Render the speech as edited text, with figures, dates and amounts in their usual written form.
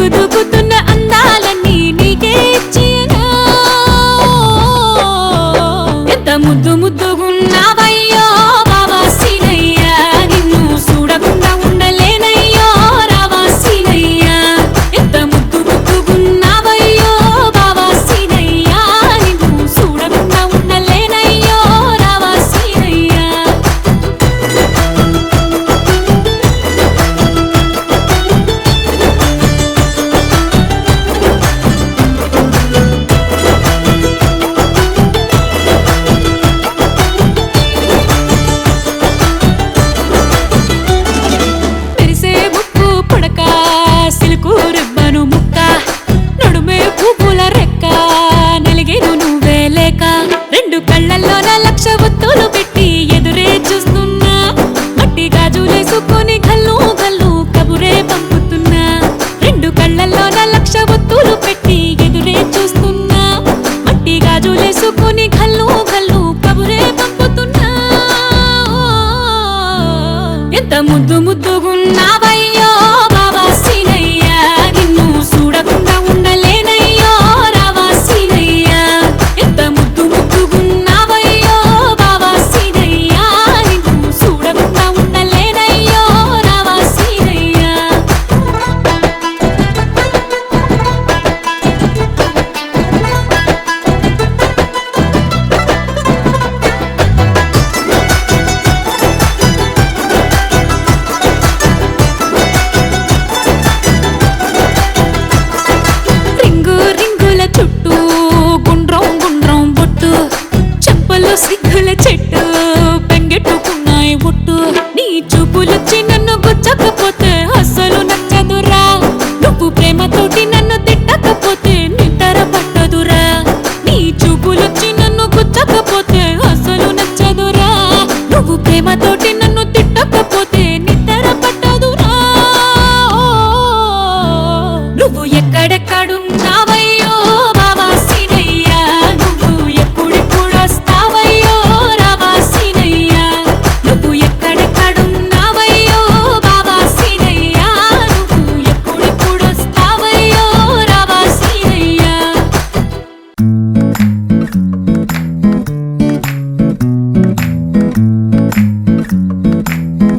దూకుతున్న అందాలన్నీ నీకే ఇచ్చేయనా ఎంత ముద్దు ముద్దుగున్నావయ్యో బావా సీనయ్యా నిన్ను చూడకుండా ఉండలేనయ్యో రావా సీనయ్యా ఎంత ముద్దు ముద్దుగున్నావయ్యో బావా సీనయ్యా నిన్ను చూడకుండా ఉండలేనయ్యో రావా సీనయ్యా మెరిసే ముక్కు పుడక సిలుకు రిబ్బను ముక్క నడుమే పువ్వుల రెక్క నలిగేను నువ్వే లేక రెండు కళ్ళల్లోన లక్ష ఒత్తులు పెట్టి ఎదురే చూస్తున్నా మట్టి గాజులేసుకొని గల్లు గల్లు కబురే పంపుతున్నా రెండు కళ్ళల్లోన లక్ష ఒత్తులు పెట్టి ఎదురే చూస్తున్నా మట్టి గాజులేసుకొని గల్లు గల్లు కబురే పంపుతున్నా ఎంత ముద్దు ముద్దుగున్నావయ్యో బావా సీనయ్యా నిన్ను చూడకుండా ఉండలేనయ్యో రావా సీనయ్యా ఎంత ముద్దు ముద్దుగున్నావయ్యో బావా సీనయ్యా నిన్ను చూడకుండా ఉండలేనయ్యో రావా సీనయ్యా రింగు రింగుల చుట్టూ గుండ్రం గుండ్రం బొట్టు చెప్పులు సిగ్గుల చెట్టు పెంగెట్టుకున్నాయి ఒట్టు నీ చూపులొచ్చి నన్ను గుచ్చకపోతే అస్సలు నచ్చదురా నువ్వు ప్రేమతోటి నన్ను తిట్టకపోతే నిద్ర పట్టదురా నీ చూపులొచ్చి నన్ను గుచ్చకపోతే అస్సలు నచ్చదురా నువ్వు ప్రేమతోటి నన్ను తిట్టకపోతే నిద్ర పట్టదురా నువ్వు